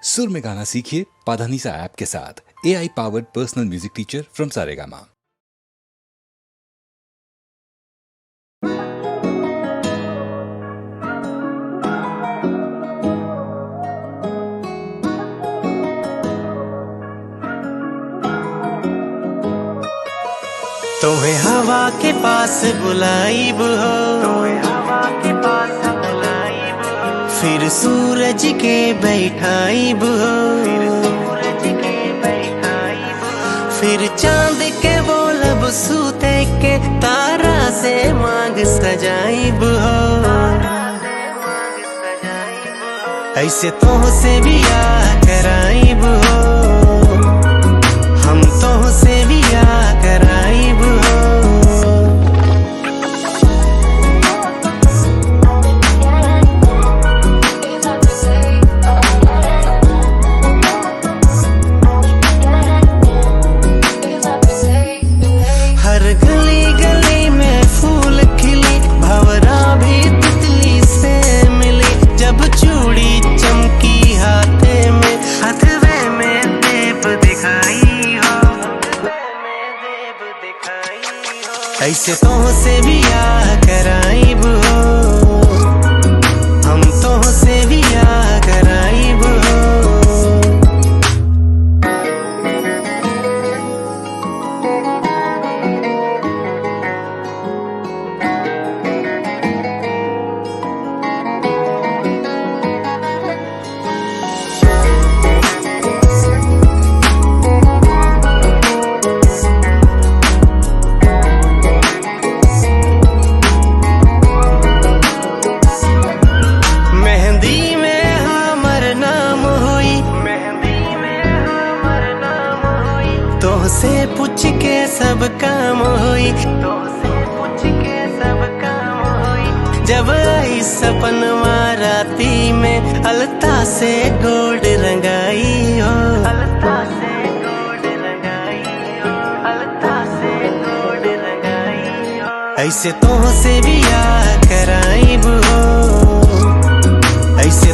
सुर में गाना सीखिए पाधानीसा ऐप के साथ। AI powered personal music teacher from Saregama. तुम्हें हवा के पास बुलाइब हो, फिर सूरज के बैठाइब हो, फिर चांद के बोलब सूते के तारा से मांग सजाइब हो। ऐसे तो से बियाह कराइब हो, हम तो से बियाह कराइब हो। हर गली गली में फूल खिली, भंवरा भी तितली से मिली। जब चूड़ी चमकी हाथे में, हथवे में देव दिखाई हो, ऐसे तो से बियाह कराइब हो, हम तो से बियाह कराइब हो। से पूछ के सब काम होई, तो से पूछ के सब काम होई। जब आई सपनवा राती में, अलता से गोल्ड रंगाई हो, अलता से गोल्ड रंगाई हो, अलता से गोल्ड रंगाई हो। ऐसे तो से बियाह कराइब हो, ऐसे